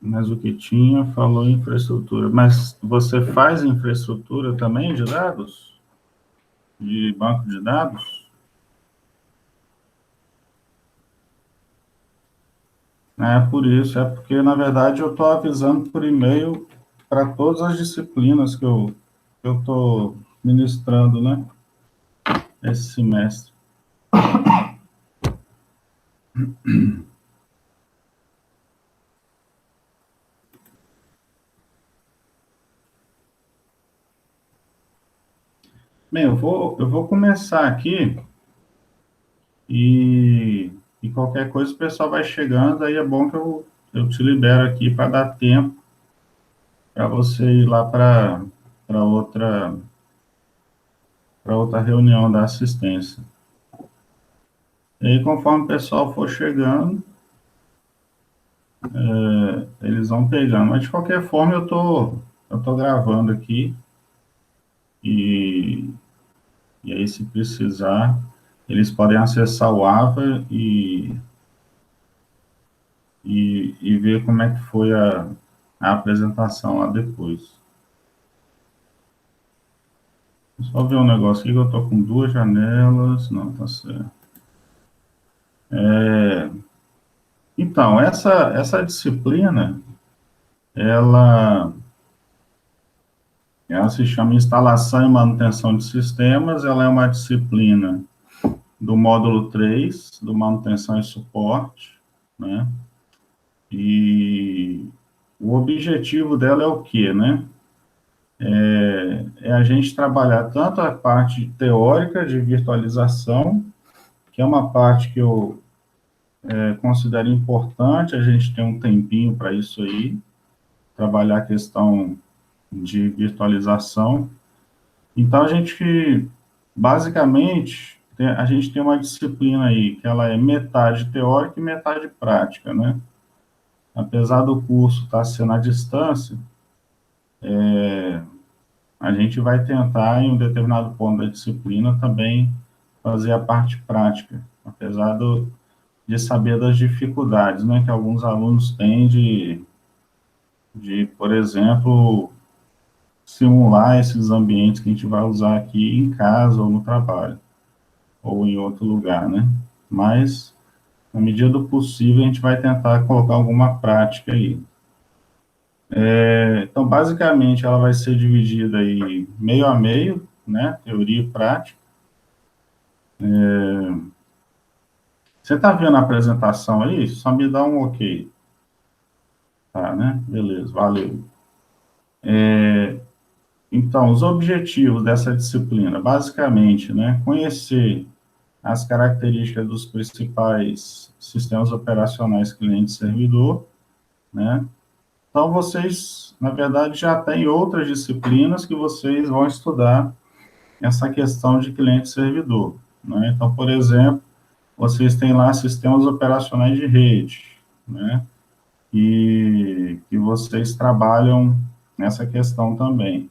Mas o que tinha, falou infraestrutura. Mas você faz infraestrutura também de dados? De banco de dados? É por isso, é porque, na verdade, eu estou avisando por e-mail para todas as disciplinas que eu estou ministrando, né, esse semestre. Bem, eu vou começar aqui e, e qualquer coisa o pessoal vai chegando, aí é bom que eu te libero aqui para dar tempo para você ir lá para outra, para outra reunião da assistência. E aí, conforme o pessoal for chegando, eles vão pegando. Mas, de qualquer forma, eu tô gravando aqui e, e aí, se precisar, eles podem acessar o AVA e ver como é que foi a apresentação lá depois. Só ver um negócio aqui que eu tô com duas janelas. Não, tá certo. Então, essa disciplina, ela, ela se chama Instalação e Manutenção de Sistemas. Ela é uma disciplina do módulo 3 do Manutenção e Suporte, né? E o objetivo dela é o quê, né? É a gente trabalhar tanto a parte teórica de virtualização, que é uma parte que eu considero importante, a gente tem um tempinho para isso aí, trabalhar a questão de virtualização. Então, basicamente, a gente tem uma disciplina aí, que ela é metade teórica e metade prática, né? Apesar do curso estar sendo à distância, a gente vai tentar, em um determinado ponto da disciplina, também fazer a parte prática, apesar de saber das dificuldades, né, que alguns alunos têm de, por exemplo, simular esses ambientes que a gente vai usar aqui em casa ou no trabalho, ou em outro lugar, né? Mas, na medida do possível, a gente vai tentar colocar alguma prática aí. Então, basicamente, ela vai ser dividida aí meio a meio, né? Teoria e prática. Você está vendo a apresentação aí? Só me dá um ok. Tá, né? Beleza, valeu. Então, os objetivos dessa disciplina, basicamente, né? Conhecer as características dos principais sistemas operacionais cliente-servidor, né? Então, vocês, na verdade, já têm outras disciplinas que vocês vão estudar essa questão de cliente-servidor, né? Então, por exemplo, vocês têm lá sistemas operacionais de rede, né? E que vocês trabalham nessa questão também.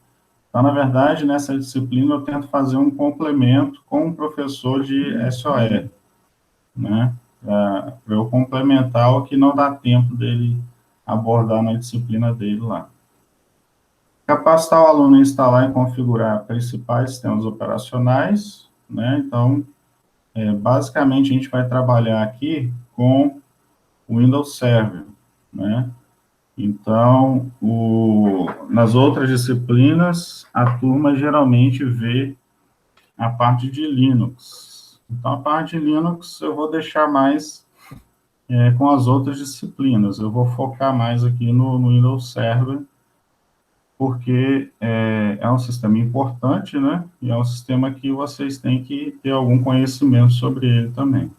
Então, na verdade, nessa disciplina eu tento fazer um complemento com o professor de SOE, né? Para eu complementar o que não dá tempo dele abordar na disciplina dele lá. Capacitar o aluno a instalar e configurar principais sistemas operacionais, né? Então, basicamente, a gente vai trabalhar aqui com o Windows Server, né? Então, nas outras disciplinas, a turma geralmente vê a parte de Linux. Então, a parte de Linux eu vou deixar mais com as outras disciplinas. Eu vou focar mais aqui no Windows Server, porque é um sistema importante, né? E é um sistema que vocês têm que ter algum conhecimento sobre ele também.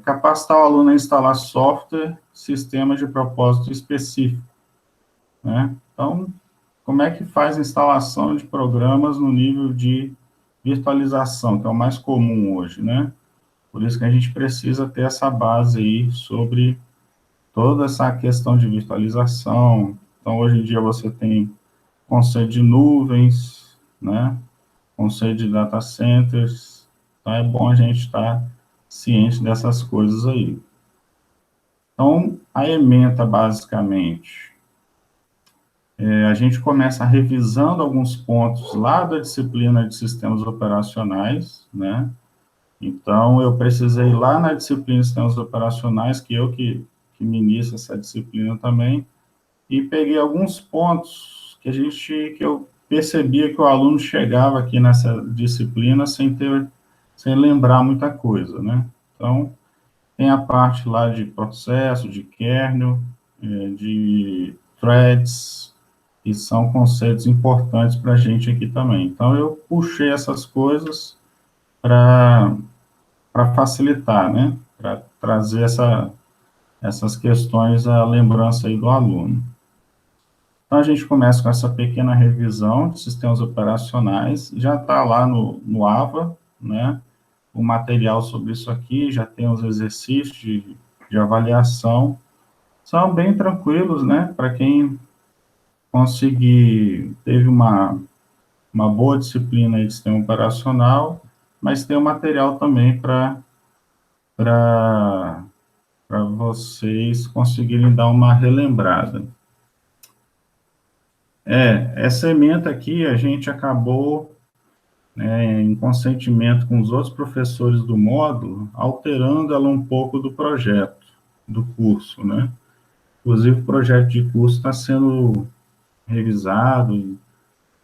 Capacitar o aluno a instalar software, sistemas de propósito específico, né? Então, como é que faz a instalação de programas no nível de virtualização, que é o mais comum hoje, né? Por isso que a gente precisa ter essa base aí sobre toda essa questão de virtualização. Então, hoje em dia você tem conceito de nuvens, né? Conceito de data centers. Então, é bom a gente estar ciente dessas coisas aí. Então, A ementa, basicamente, a gente começa revisando alguns pontos lá da disciplina de sistemas operacionais, né? Então, eu precisei ir lá na disciplina de sistemas operacionais, que ministro essa disciplina também, e peguei alguns pontos que eu percebia que o aluno chegava aqui nessa disciplina sem lembrar muita coisa, né? Então, tem a parte lá de processo, de kernel, de threads, que são conceitos importantes para a gente aqui também. Então, eu puxei essas coisas para facilitar, né? Para trazer essas questões à lembrança aí do aluno. Então, a gente começa com essa pequena revisão de sistemas operacionais, já está lá no AVA, né? O material sobre isso aqui, já tem os exercícios de avaliação, são bem tranquilos, né? Para quem conseguir, teve uma boa disciplina de sistema operacional, mas tem o material também para vocês conseguirem dar uma relembrada. Essa ementa aqui a gente acabou, em consentimento com os outros professores do módulo, alterando ela um pouco do projeto, do curso, né? Inclusive, o projeto de curso está sendo revisado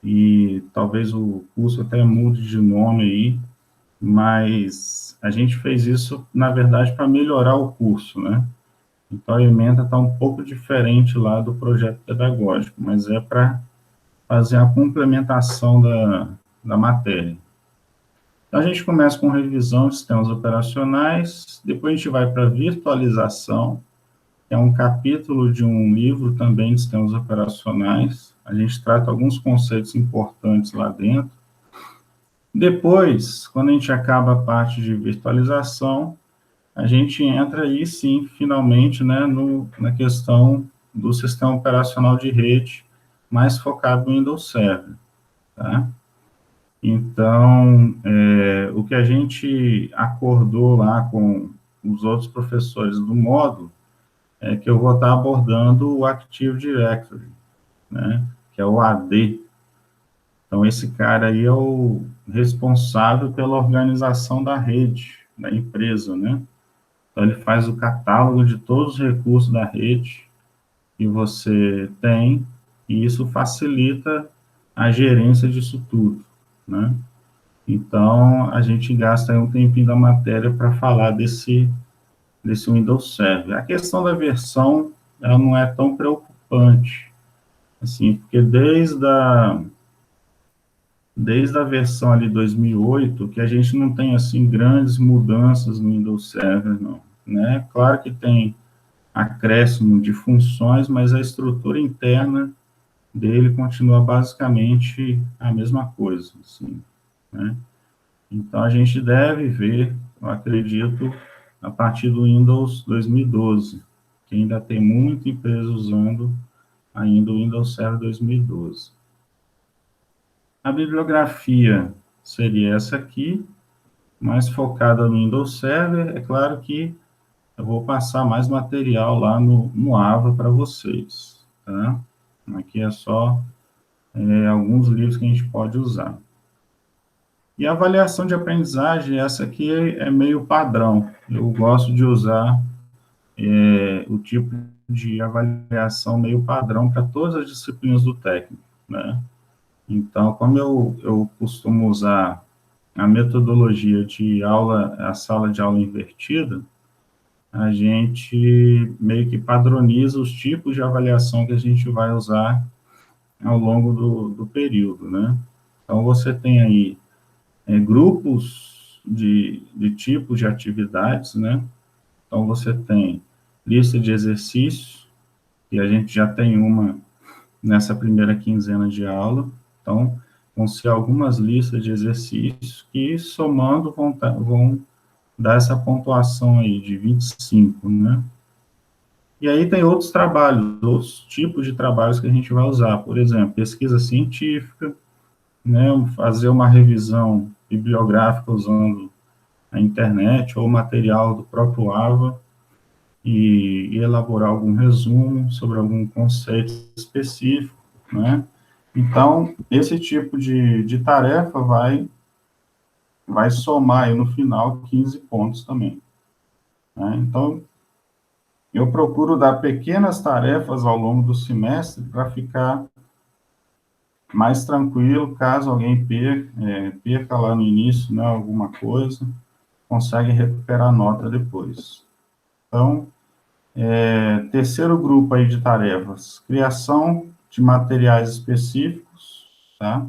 e talvez o curso até mude de nome aí, mas a gente fez isso, na verdade, para melhorar o curso, né? Então, a ementa está um pouco diferente lá do projeto pedagógico, mas é para fazer a complementação da matéria. Então, a gente começa com revisão de sistemas operacionais, depois a gente vai para virtualização, que é um capítulo de um livro também de sistemas operacionais. A gente trata alguns conceitos importantes lá dentro. Depois, quando a gente acaba a parte de virtualização, a gente entra aí sim, finalmente, né, na questão do sistema operacional de rede, mais focado no Windows Server, tá? Então, o que a gente acordou lá com os outros professores do módulo é que eu vou estar abordando o Active Directory, né, que é o AD. Então, esse cara aí é o responsável pela organização da rede, da empresa, né? Então, ele faz o catálogo de todos os recursos da rede que você tem, e isso facilita a gerência disso tudo, né? Então, a gente gasta aí um tempinho da matéria para falar desse Windows Server. A questão da versão, ela não é tão preocupante, assim, porque desde a versão ali 2008, que a gente não tem, assim, grandes mudanças no Windows Server, não, né? Claro que tem acréscimo de funções, mas a estrutura interna dele continua basicamente a mesma coisa, assim, né? Então, a gente deve ver, eu acredito, a partir do Windows 2012, que ainda tem muita empresa usando ainda o Windows Server 2012. A bibliografia seria essa aqui, mais focada no Windows Server. É claro que eu vou passar mais material lá no AVA para vocês, tá? Aqui é só alguns livros que a gente pode usar. E a avaliação de aprendizagem, essa aqui é meio padrão. Eu gosto de usar o tipo de avaliação meio padrão para todas as disciplinas do técnico, né? Então, como eu costumo usar a metodologia de aula, a sala de aula invertida, a gente meio que padroniza os tipos de avaliação que a gente vai usar ao longo do período, né? Então, você tem aí grupos de tipos de atividades, né? Então, você tem lista de exercícios, que a gente já tem uma nessa primeira quinzena de aula. Então, vão ser algumas listas de exercícios que, somando, vão dar essa pontuação aí de 25, né? E aí tem outros trabalhos, outros tipos de trabalhos que a gente vai usar. Por exemplo, pesquisa científica, né? Fazer uma revisão bibliográfica usando a internet ou material do próprio AVA. e elaborar algum resumo sobre algum conceito específico, né? Então, esse tipo de tarefa vai somar aí no final 15 pontos também, né? Então, eu procuro dar pequenas tarefas ao longo do semestre para ficar mais tranquilo, caso alguém perca lá no início, né, alguma coisa, consegue recuperar a nota depois. Então, terceiro grupo aí de tarefas, criação de materiais específicos, tá?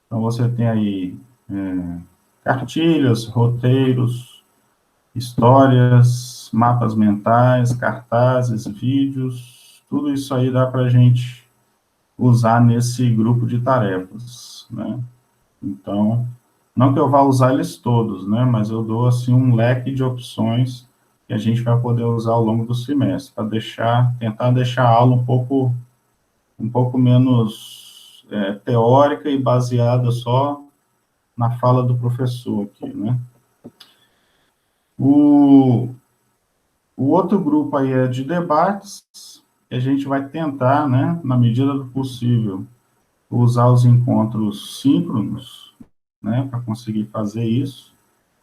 Então, você tem aí cartilhas, roteiros, histórias, mapas mentais, cartazes, vídeos, tudo isso aí dá para a gente usar nesse grupo de tarefas, né? Então, não que eu vá usar eles todos, né? Mas eu dou, assim, um leque de opções que a gente vai poder usar ao longo do semestre, para tentar deixar a aula um pouco menos teórica e baseada só na fala do professor aqui, né? O, o outro grupo aí é de debates, que a gente vai tentar, né, na medida do possível, usar os encontros síncronos, né, para conseguir fazer isso.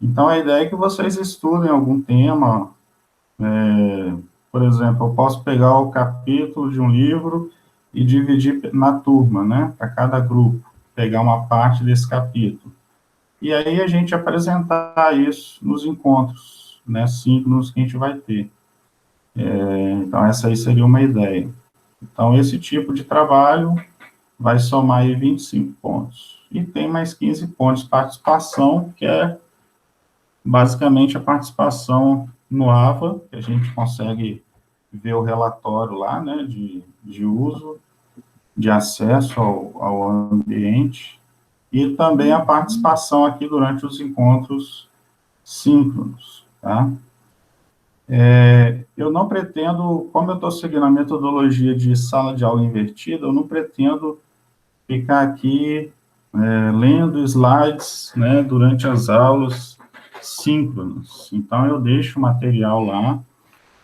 Então, a ideia é que vocês estudem algum tema, por exemplo, eu posso pegar o capítulo de um livro e dividir na turma, né, para cada grupo, pegar uma parte desse capítulo. E aí a gente apresentar isso nos encontros, né, síncronos que a gente vai ter. Então, essa aí seria uma ideia. Então, esse tipo de trabalho vai somar aí 25 pontos. E tem mais 15 pontos de participação, que é basicamente a participação no AVA, que a gente consegue ver o relatório lá, né, de uso, de acesso ao ambiente, e também a participação aqui durante os encontros síncronos, tá? Eu não pretendo, como eu estou seguindo a metodologia de sala de aula invertida, eu não pretendo ficar aqui lendo slides, né, durante as aulas síncronas. Então, eu deixo o material lá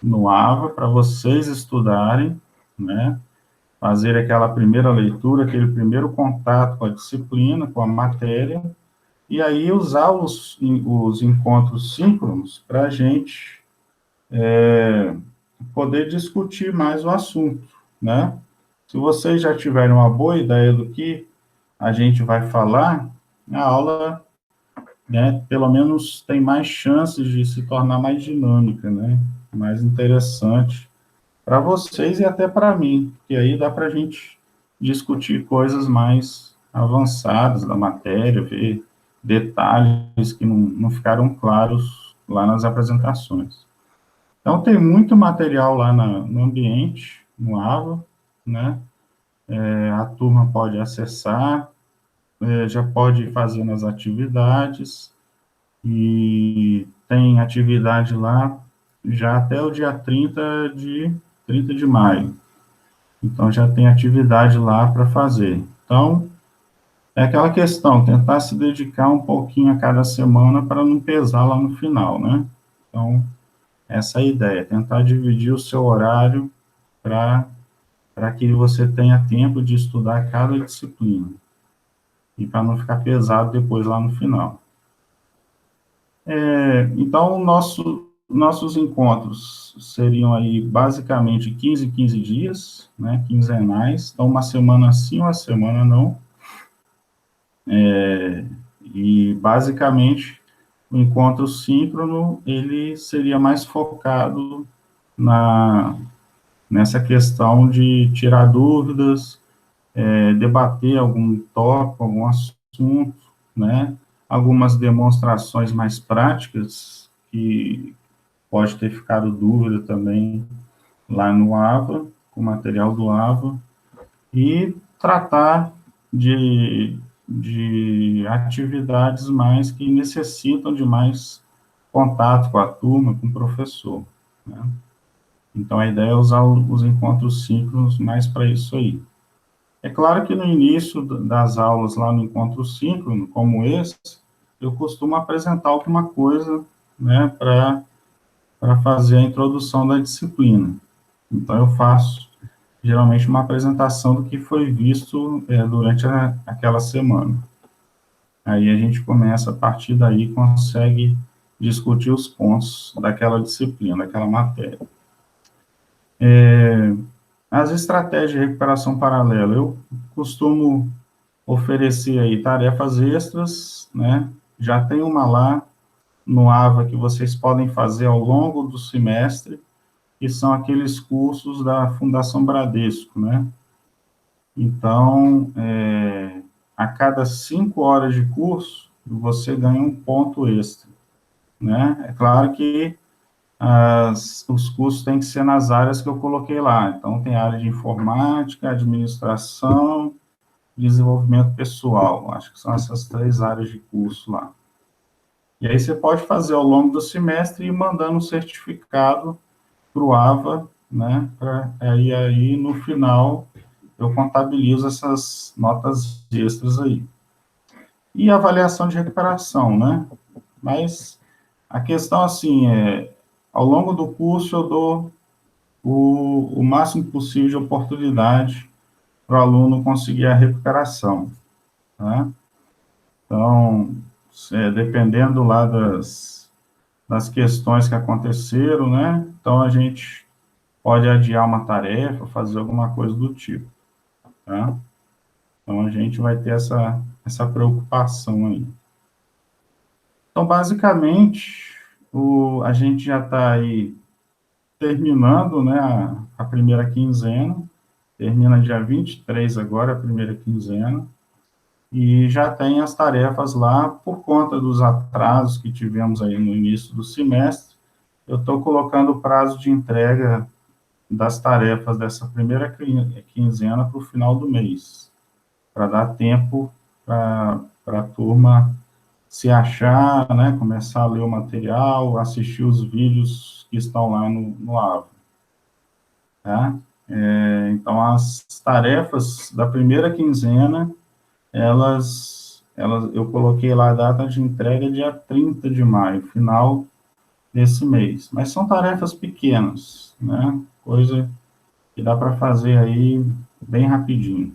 no AVA para vocês estudarem, né, fazer aquela primeira leitura, aquele primeiro contato com a disciplina, com a matéria, e aí usar os encontros síncronos para a gente poder discutir mais o assunto, né? Se vocês já tiverem uma boa ideia do que a gente vai falar, a aula, né, pelo menos tem mais chances de se tornar mais dinâmica, né? Mais interessante para vocês e até para mim, porque aí dá para a gente discutir coisas mais avançadas da matéria, ver detalhes que não ficaram claros lá nas apresentações. Então, tem muito material lá no ambiente, no AVA, né? A turma pode acessar, já pode ir fazendo as atividades, e tem atividade lá já até o dia 30 de maio. Então, já tem atividade lá para fazer. Então, é aquela questão, tentar se dedicar um pouquinho a cada semana para não pesar lá no final, né? Então, essa é a ideia, tentar dividir o seu horário para que você tenha tempo de estudar cada disciplina e para não ficar pesado depois lá no final. Então, nossos encontros seriam aí basicamente 15 em 15 dias, né, quinzenais, então uma semana sim, uma semana não, e basicamente o encontro síncrono, ele seria mais focado nessa questão de tirar dúvidas, debater algum tópico, algum assunto, né? Algumas demonstrações mais práticas, que pode ter ficado dúvida também lá no AVA, com o material do AVA, e tratar de atividades mais que necessitam de mais contato com a turma, com o professor, né? Então, a ideia é usar os encontros síncronos mais para isso aí. É claro que no início das aulas lá no encontro síncrono, como esse, eu costumo apresentar alguma coisa, né, para para fazer a introdução da disciplina. Então, eu faço, geralmente, uma apresentação do que foi visto durante aquela semana. Aí a gente começa, a partir daí, consegue discutir os pontos daquela disciplina, daquela matéria. As estratégias de recuperação paralela, eu costumo oferecer aí tarefas extras, né? Já tem uma lá no AVA que vocês podem fazer ao longo do semestre, que são aqueles cursos da Fundação Bradesco, né? Então, a cada 5 horas de curso, você ganha um ponto extra, né? É claro que os cursos têm que ser nas áreas que eu coloquei lá. Então, tem área de informática, administração, desenvolvimento pessoal. Acho que são essas 3 áreas de curso lá. E aí você pode fazer ao longo do semestre e ir mandando um certificado para o AVA, né? Aí, no final, eu contabilizo essas notas extras aí. E avaliação de recuperação, né? Mas a questão, assim, ao longo do curso eu dou o máximo possível de oportunidade para o aluno conseguir a recuperação, tá? Então, dependendo lá das questões que aconteceram, né? Então, a gente pode adiar uma tarefa, fazer alguma coisa do tipo, tá? Então, a gente vai ter essa preocupação aí. Então, basicamente, a gente já está aí terminando, né, a primeira quinzena, termina dia 23 agora, a primeira quinzena, e já tem as tarefas lá, por conta dos atrasos que tivemos aí no início do semestre, eu estou colocando o prazo de entrega das tarefas dessa primeira quinzena para o final do mês, para dar tempo para a turma se achar, né, começar a ler o material, assistir os vídeos que estão lá no AVA, tá? Então, as tarefas da primeira quinzena, eu coloquei lá a data de entrega dia 30 de maio, final desse mês. Mas são tarefas pequenas, né? Coisa que dá para fazer aí bem rapidinho,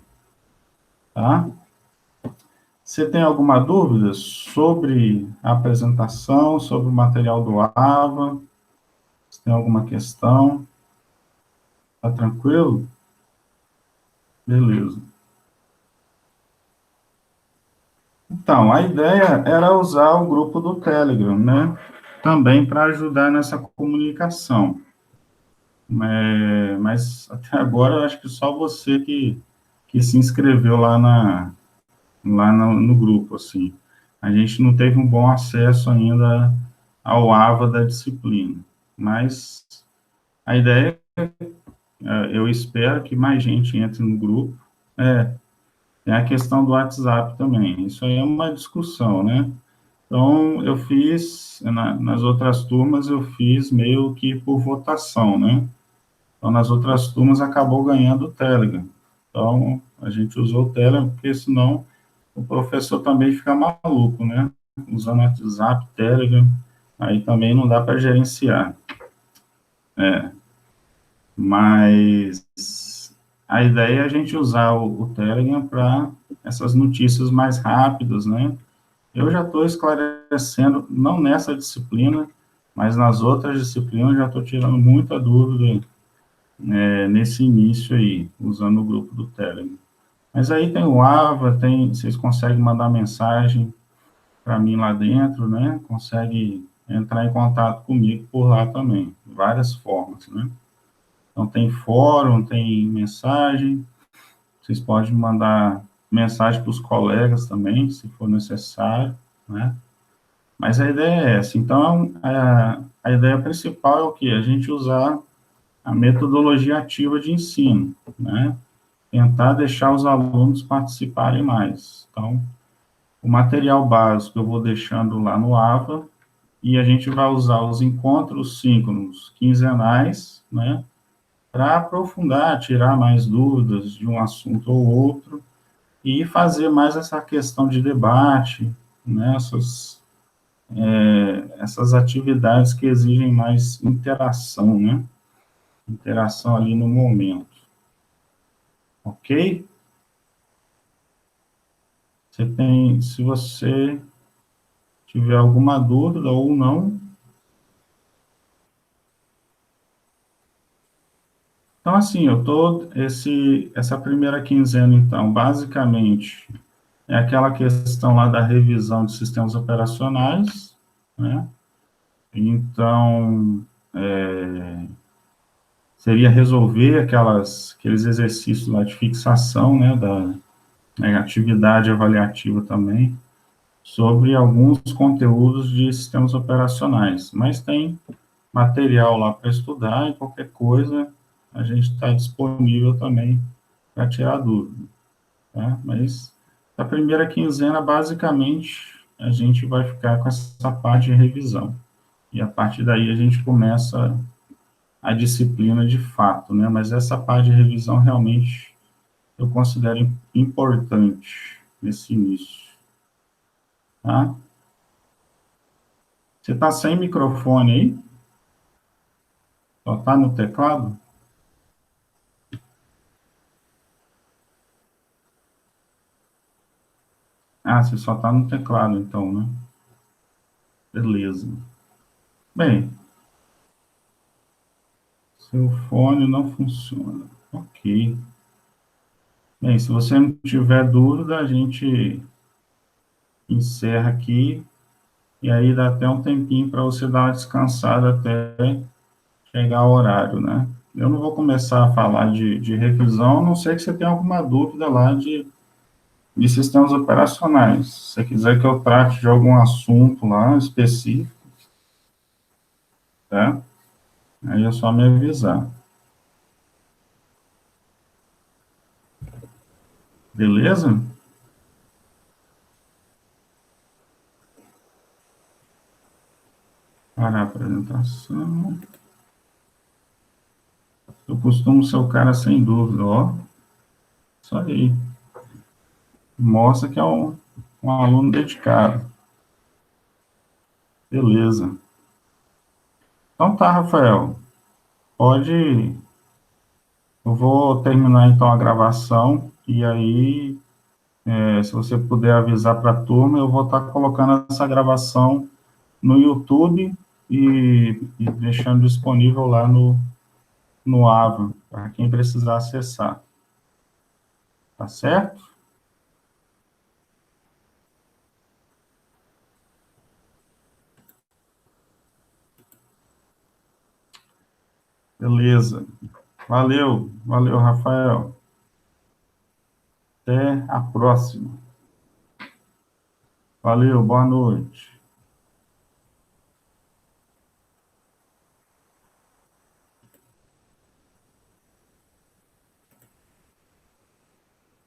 tá? Você tem alguma dúvida sobre a apresentação, sobre o material do AVA? Você tem alguma questão? Tá tranquilo? Beleza. Então, a ideia era usar o grupo do Telegram, né? Também para ajudar nessa comunicação. Mas até agora eu acho que só você que se inscreveu lá no grupo, assim. A gente não teve um bom acesso ainda ao AVA da disciplina. Mas a ideia, eu espero que mais gente entre no grupo. Tem a questão do WhatsApp também. Isso aí é uma discussão, né? Então, eu fiz, nas outras turmas, eu fiz meio que por votação, né? Então, nas outras turmas, acabou ganhando o Telegram. Então, a gente usou o Telegram, porque senão o professor também fica maluco, né? Usando WhatsApp, Telegram, aí também não dá para gerenciar. Mas a ideia é a gente usar o Telegram para essas notícias mais rápidas, né? Eu já estou esclarecendo, não nessa disciplina, mas nas outras disciplinas já estou tirando muita dúvida nesse início aí, usando o grupo do Telegram. Mas aí tem o AVA, vocês conseguem mandar mensagem para mim lá dentro, né? Consegue entrar em contato comigo por lá também, várias formas, né? Então tem fórum, tem mensagem, vocês podem mandar mensagem para os colegas também, se for necessário, né? Mas a ideia é essa. Então, a ideia principal é o quê? A gente usar a metodologia ativa de ensino, né? Tentar deixar os alunos participarem mais. Então, o material básico eu vou deixando lá no AVA e a gente vai usar os encontros síncronos quinzenais, né? Para aprofundar, tirar mais dúvidas de um assunto ou outro e fazer mais essa questão de debate, né? essas atividades que exigem mais interação, né? Interação ali no momento. Ok? Se você tiver alguma dúvida ou não. Então, assim, essa primeira quinzena, então, basicamente, é aquela questão lá da revisão de sistemas operacionais, né? Então, seria resolver aqueles exercícios lá de fixação, né, da atividade avaliativa também, sobre alguns conteúdos de sistemas operacionais. Mas tem material lá para estudar e qualquer coisa a gente está disponível também para tirar dúvida, tá? Mas a primeira quinzena, basicamente, a gente vai ficar com essa parte de revisão. E a partir daí a gente começa a disciplina de fato, né? Mas essa parte de revisão realmente eu considero importante nesse início, tá? Você está sem microfone aí? Só está no teclado? Ah, você só está no teclado, então, né? Beleza. Bem, seu fone não funciona. Ok. Bem, se você não tiver dúvida, a gente encerra aqui e aí dá até um tempinho para você dar uma descansada até chegar o horário, né? Eu não vou começar a falar de revisão, a não ser que você tenha alguma dúvida lá de sistemas operacionais. Se você quiser que eu trate de algum assunto lá específico, tá? Aí é só me avisar. Beleza? Para a apresentação. Eu costumo ser o cara sem dúvida, ó. Isso aí. Mostra que é um aluno dedicado. Beleza. Então tá, Rafael. Pode. Eu vou terminar então a gravação e aí, se você puder avisar para a turma, eu vou estar colocando essa gravação no YouTube e deixando disponível lá no Ava, para quem precisar acessar. Tá certo? Beleza. Valeu, Rafael. Até a próxima. Valeu, boa noite.